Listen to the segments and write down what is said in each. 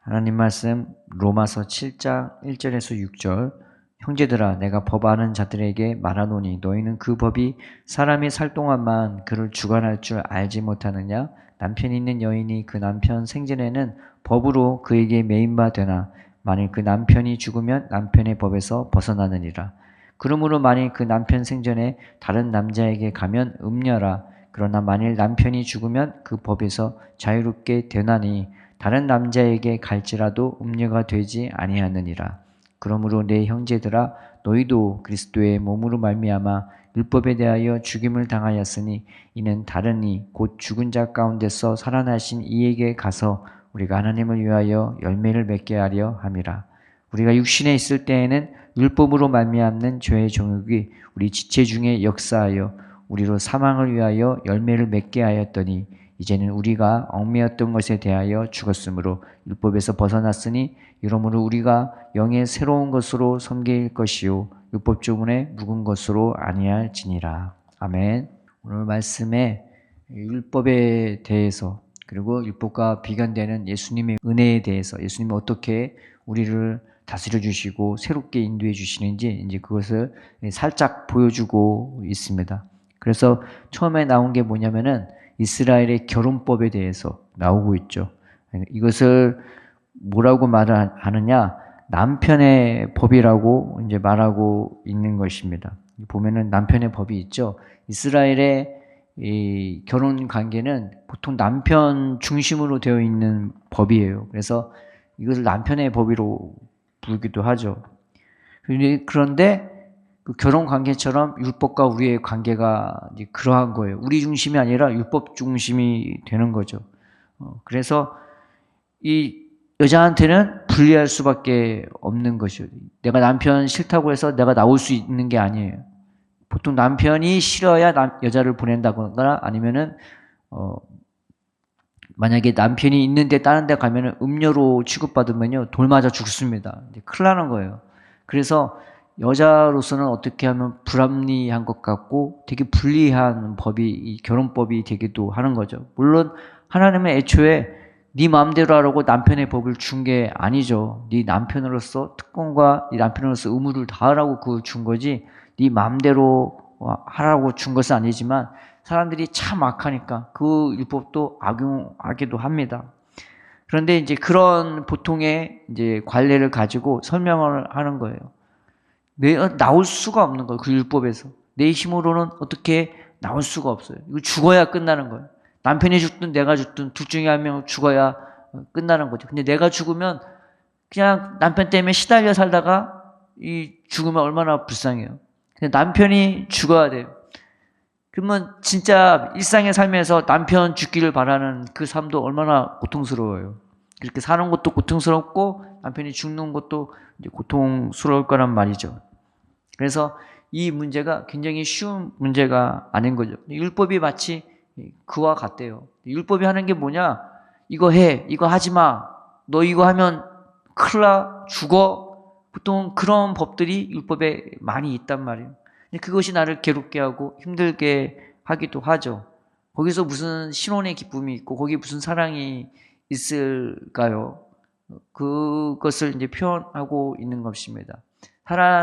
하나님 말씀 로마서 7장 1절에서 6절. 형제들아 내가 법아는 자들에게 말하노니 너희는 그 법이 사람이 살 동안만 그를 주관할 줄 알지 못하느냐. 남편이 있는 여인이 그 남편 생전에는 법으로 그에게 매인 바 되나 만일 그 남편이 죽으면 남편의 법에서 벗어나느니라. 그러므로 만일 그 남편 생전에 다른 남자에게 가면 음녀라. 그러나 만일 남편이 죽으면 그 법에서 자유롭게 되나니 다른 남자에게 갈지라도 음녀가 되지 아니하느니라. 그러므로 내 형제들아 너희도 그리스도의 몸으로 말미암아 율법에 대하여 죽임을 당하였으니 이는 다른 곧 죽은 자 가운데서 살아나신 이에게 가서 우리가 하나님을 위하여 열매를 맺게 하려 함이라. 우리가 육신에 있을 때에는 율법으로 말미암는 죄의 정욕이 우리 지체 중에 역사하여 우리로 사망을 위하여 열매를 맺게 하였더니 이제는 우리가 얽매였던 것에 대하여 죽었으므로 율법에서 벗어났으니 이러므로 우리가 영의 새로운 것으로 섬길 것이요 율법 조문에 묵은 것으로 아니할지니라. 아멘. 오늘 말씀에 율법에 대해서 그리고 율법과 비견되는 예수님의 은혜에 대해서 예수님이 어떻게 우리를 다스려 주시고 새롭게 인도해 주시는지 이제 그것을 살짝 보여주고 있습니다. 그래서 처음에 나온 게 뭐냐면은 이스라엘의 결혼법에 대해서 나오고 있죠. 이것을 뭐라고 말을 하느냐? 남편의 법이라고 이제 말하고 있는 것입니다. 보면은 남편의 법이 있죠. 이스라엘의 이 결혼 관계는 보통 남편 중심으로 되어 있는 법이에요. 그래서 이것을 남편의 법으로 부르기도 하죠. 그런데 그 결혼 관계처럼 율법과 우리의 관계가 이제 그러한 거예요. 우리 중심이 아니라 율법 중심이 되는 거죠. 그래서 이 여자한테는 분리할 수밖에 없는 것이에요. 내가 남편 싫다고 해서 내가 나올 수 있는 게 아니에요. 보통 남편이 싫어야 여자를 보낸다거나 아니면은 만약에 남편이 있는데 다른 데 가면은 음녀로 취급받으면요 돌 맞아 죽습니다. 큰일 나는 거예요. 그래서 여자로서는 어떻게 하면 불합리한 것 같고 되게 불리한 법이 이 결혼법이 되기도 하는 거죠. 물론 하나님은 애초에 네 마음대로 하라고 남편의 법을 준 게 아니죠. 네 남편으로서 특권과 네 남편으로서 의무를 다하라고 그걸 준 거지 네 마음대로 하라고 준 것은 아니지만 사람들이 참 악하니까 그 율법도 악용하기도 합니다. 그런데 이제 그런 보통의 이제 관례를 가지고 설명을 하는 거예요. 나올 수가 없는 거예요. 그 율법에서. 내 힘으로는 어떻게 나올 수가 없어요. 이거 죽어야 끝나는 거예요. 남편이 죽든 내가 죽든 둘 중에 한 명 죽어야 끝나는 거죠. 근데 내가 죽으면 그냥 남편 때문에 시달려 살다가 이 죽으면 얼마나 불쌍해요. 근데 남편이 죽어야 돼요. 그러면 진짜 일상의 삶에서 남편 죽기를 바라는 그 삶도 얼마나 고통스러워요. 그렇게 사는 것도 고통스럽고 남편이 죽는 것도 이제 고통스러울 거란 말이죠. 그래서 이 문제가 굉장히 쉬운 문제가 아닌 거죠. 율법이 마치 그와 같대요. 율법이 하는 게 뭐냐? 이거 해, 이거 하지 마. 너 이거 하면 큰일 나, 죽어. 보통 그런 법들이 율법에 많이 있단 말이에요. 그것이 나를 괴롭게 하고 힘들게 하기도 하죠. 거기서 무슨 신혼의 기쁨이 있고 거기에 무슨 사랑이 있을까요? 그것을 이제 표현하고 있는 것입니다.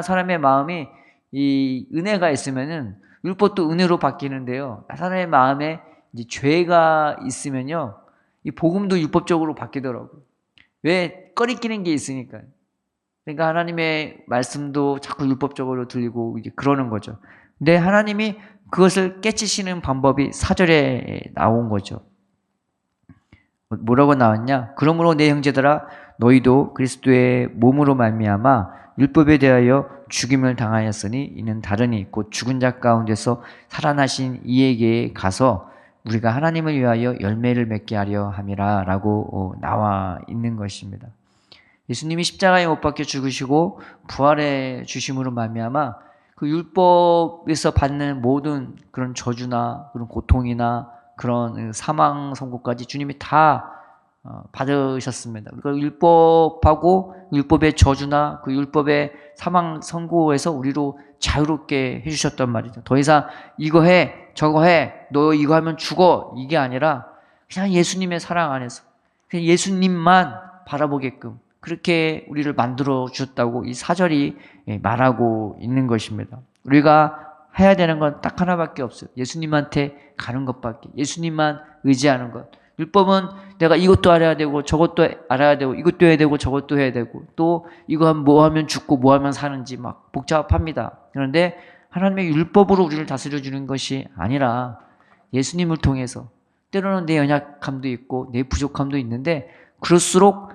사람의 마음이 이 은혜가 있으면은 율법도 은혜로 바뀌는데요. 사람의 마음에 이제 죄가 있으면요, 이 복음도 율법적으로 바뀌더라고요. 왜? 꺼리끼는 게 있으니까요. 그러니까 하나님의 말씀도 자꾸 율법적으로 들리고 이제 그러는 거죠. 근데 하나님이 그것을 깨치시는 방법이 4절에 나온 거죠. 뭐라고 나왔냐? 그러므로 내 형제들아 너희도 그리스도의 몸으로 말미암아 율법에 대하여 죽임을 당하였으니 이는 다르니 곧 죽은 자 가운데서 살아나신 이에게 가서 우리가 하나님을 위하여 열매를 맺게 하려 함이라 라고 나와 있는 것입니다. 예수님이 십자가에 못 박혀 죽으시고 부활의 주심으로 말미암아 그 율법에서 받는 모든 그런 저주나 그런 고통이나 그런 사망 선고까지 주님이 다 받으셨습니다. 그러니까 율법하고 율법의 저주나 그 율법의 사망 선고에서 우리로 자유롭게 해주셨단 말이죠. 더 이상 이거 해, 저거 해, 너 이거 하면 죽어 이게 아니라 그냥 예수님의 사랑 안에서 그냥 예수님만 바라보게끔 그렇게 우리를 만들어 주셨다고 이 사절이 말하고 있는 것입니다. 우리가 해야 되는 건 딱 하나밖에 없어요. 예수님한테 가는 것밖에. 예수님만 의지하는 것. 율법은 내가 이것도 알아야 되고 저것도 알아야 되고 이것도 해야 되고 저것도 해야 되고 또 이거 뭐 하면 죽고 뭐 하면 사는지 막 복잡합니다. 그런데 하나님의 율법으로 우리를 다스려 주는 것이 아니라 예수님을 통해서 때로는 내 연약함도 있고 내 부족함도 있는데 그럴수록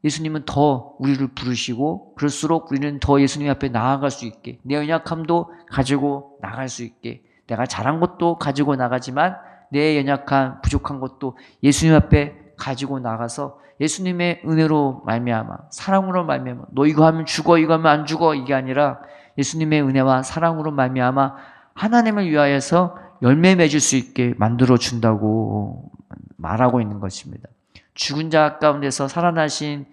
예수님은 더 우리를 부르시고 그럴수록 우리는 더 예수님 앞에 나아갈 수 있게 내 연약함도 가지고 나갈 수 있게 내가 잘한 것도 가지고 나가지만 내 연약한 부족한 것도 예수님 앞에 가지고 나가서 예수님의 은혜로 말미암아 사랑으로 말미암아 너 이거 하면 죽어 이거 하면 안 죽어 이게 아니라 예수님의 은혜와 사랑으로 말미암아 하나님을 위하여서 열매 맺을 수 있게 만들어 준다고 말하고 있는 것입니다. 죽은 자 가운데서 살아나신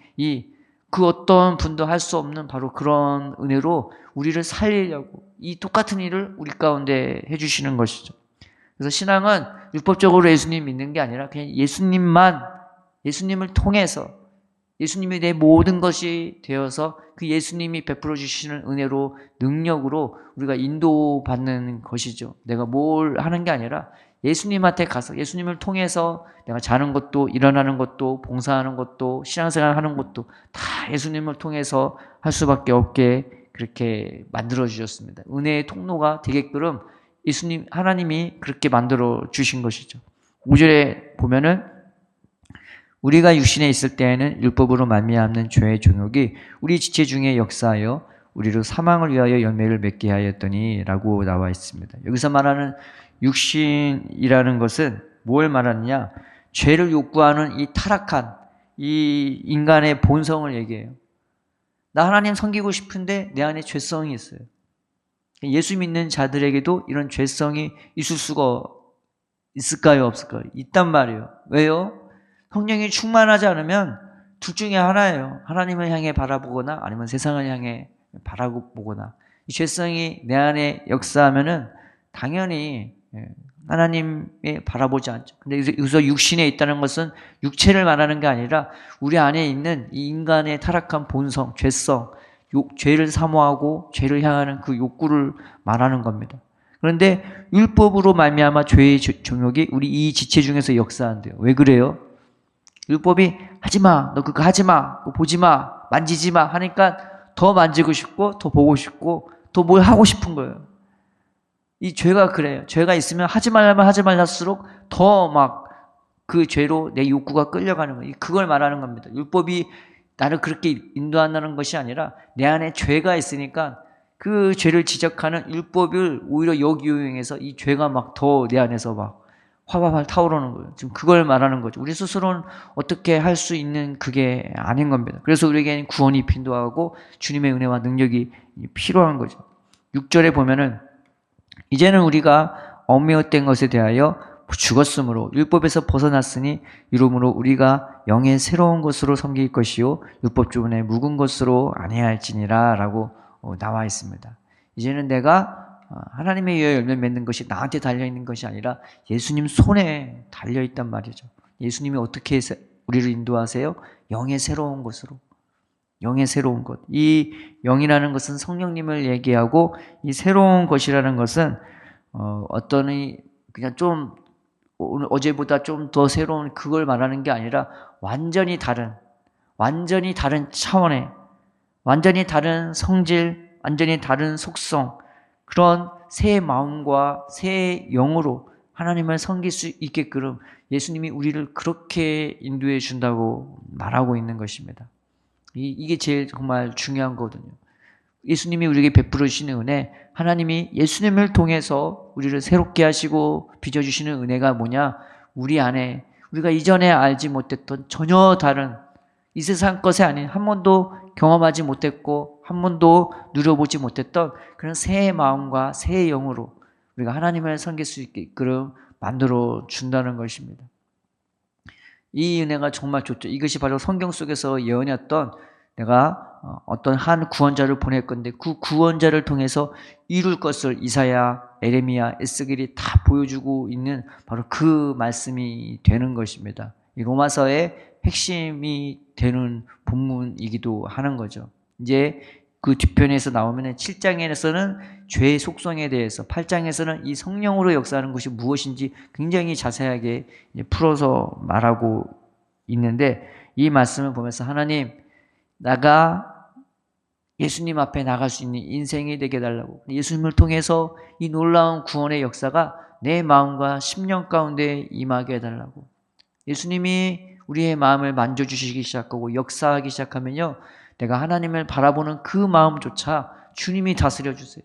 그 어떤 분도 할 수 없는 바로 그런 은혜로 우리를 살리려고 이 똑같은 일을 우리 가운데 해주시는 것이죠. 그래서 신앙은 율법적으로 예수님 믿는 게 아니라 그냥 예수님을 통해서 예수님이 내 모든 것이 되어서 그 예수님이 베풀어 주시는 은혜로 능력으로 우리가 인도받는 것이죠. 내가 뭘 하는 게 아니라 예수님한테 가서 예수님을 통해서 내가 자는 것도 일어나는 것도 봉사하는 것도 신앙생활 하는 것도 다 예수님을 통해서 할 수밖에 없게 그렇게 만들어 주셨습니다. 은혜의 통로가 되게끔 예수님 하나님이 그렇게 만들어 주신 것이죠. 5절에 보면은 우리가 육신에 있을 때에는 율법으로 말미암는 죄의 종욕이 우리 지체 중에 역사하여 우리로 사망을 위하여 열매를 맺게 하였더니 라고 나와 있습니다. 여기서 말하는 육신이라는 것은 뭘 말하느냐? 죄를 욕구하는 이 타락한 이 인간의 본성을 얘기해요. 나 하나님 섬기고 싶은데 내 안에 죄성이 있어요. 예수 믿는 자들에게도 이런 죄성이 있을 수가 있을까요? 없을까요? 있단 말이에요. 왜요? 성령이 충만하지 않으면 둘 중에 하나예요. 하나님을 향해 바라보거나 아니면 세상을 향해 바라보거나 이 죄성이 내 안에 역사하면은 당연히 하나님에 바라보지 않죠. 근데 여기서 육신에 있다는 것은 육체를 말하는 게 아니라 우리 안에 있는 이 인간의 타락한 본성, 죄성, 죄를 사모하고 죄를 향하는 그 욕구를 말하는 겁니다. 그런데 율법으로 말미암아 죄의 종욕이 우리 이 지체 중에서 역사한대요. 왜 그래요? 율법이 하지마, 너 그거 하지마, 보지마, 만지지마 하니까 더 만지고 싶고 더 보고 싶고 더 뭘 하고 싶은 거예요. 이 죄가 그래요. 죄가 있으면 하지 말라면 하지 말랄수록 더 막 그 죄로 내 욕구가 끌려가는 거예요. 그걸 말하는 겁니다. 율법이 나를 그렇게 인도한다는 것이 아니라 내 안에 죄가 있으니까 그 죄를 지적하는 율법을 오히려 역이용해서 이 죄가 막 더 내 안에서 막 화발발 타오르는 거예요. 지금 그걸 말하는 거죠. 우리 스스로는 어떻게 할 수 있는 그게 아닌 겁니다. 그래서 우리에게는 구원이 필요하고 주님의 은혜와 능력이 필요한 거죠. 6절에 보면은 이제는 우리가 얽매였던 것에 대하여 죽었으므로 율법에서 벗어났으니 이러므로 우리가 영의 새로운 것으로 섬길 것이요 율법 주문에 묵은 것으로 아니할지니라 라고 나와 있습니다. 이제는 내가 하나님에 의해 열매 맺는 것이 나한테 달려있는 것이 아니라 예수님 손에 달려있단 말이죠. 예수님이 어떻게 해서 우리를 인도하세요? 영의 새로운 것으로. 영의 새로운 것. 이 영이라는 것은 성령님을 얘기하고 이 새로운 것이라는 것은 어떤 그냥 좀 어제보다 좀 더 새로운 그걸 말하는 게 아니라 완전히 다른 차원의 완전히 다른 성질, 완전히 다른 속성 그런 새 마음과 새 영으로 하나님을 섬길 수 있게끔 예수님이 우리를 그렇게 인도해 준다고 말하고 있는 것입니다. 이게 제일 정말 중요한 거거든요. 예수님이 우리에게 베풀어 주시는 은혜, 하나님이 예수님을 통해서 우리를 새롭게 하시고 빚어주시는 은혜가 뭐냐? 우리 안에 우리가 이전에 알지 못했던 전혀 다른 이 세상 것이 아닌 한 번도 경험하지 못했고 한 번도 누려보지 못했던 그런 새 마음과 새 영으로 우리가 하나님을 섬길 수 있게끔 만들어 준다는 것입니다. 이 은혜가 정말 좋죠. 이것이 바로 성경 속에서 예언이었던 내가 어떤 한 구원자를 보낼 건데 그 구원자를 통해서 이룰 것을 이사야, 에레미야, 에스겔이 다 보여주고 있는 바로 그 말씀이 되는 것입니다. 이 로마서의 핵심이 되는 본문이기도 하는 거죠. 이제 그 뒤편에서 나오면 7장에서는 죄의 속성에 대해서, 8장에서는 이 성령으로 역사하는 것이 무엇인지 굉장히 자세하게 풀어서 말하고 있는데, 이 말씀을 보면서 하나님, 나가 예수님 앞에 나갈 수 있는 인생이 되게 해달라고, 예수님을 통해서 이 놀라운 구원의 역사가 내 마음과 심령 가운데 임하게 해달라고, 예수님이 우리의 마음을 만져주시기 시작하고 역사하기 시작하면요, 내가 하나님을 바라보는 그 마음조차 주님이 다스려 주세요.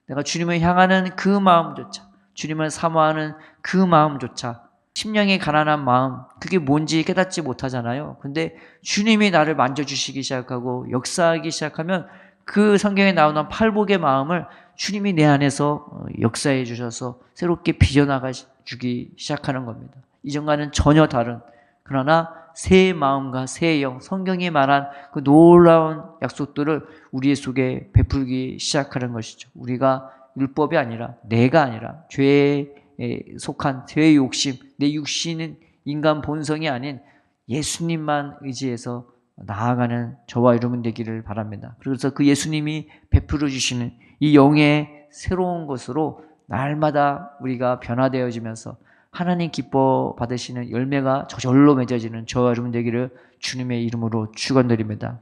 내가 주님을 향하는 그 마음조차, 주님을 사모하는 그 마음조차, 심령이 가난한 마음, 그게 뭔지 깨닫지 못하잖아요. 근데 주님이 나를 만져주시기 시작하고 역사하기 시작하면 그 성경에 나오는 팔복의 마음을 주님이 내 안에서 역사해 주셔서 새롭게 빚어나가 주기 시작하는 겁니다. 이전과는 전혀 다른, 그러나 새 마음과 새 영, 성경이 말한 그 놀라운 약속들을 우리 속에 베풀기 시작하는 것이죠. 우리가 율법이 아니라, 내가 아니라, 죄에 속한 죄의 욕심, 내 육신은 인간 본성이 아닌 예수님만 의지해서 나아가는 저와 여러분 되기를 바랍니다. 그래서 그 예수님이 베풀어 주시는 이 영의 새로운 것으로 날마다 우리가 변화되어지면서 하나님 기뻐 받으시는 열매가 저절로 맺어지는 저와 여러분 되기를 주님의 이름으로 축원드립니다.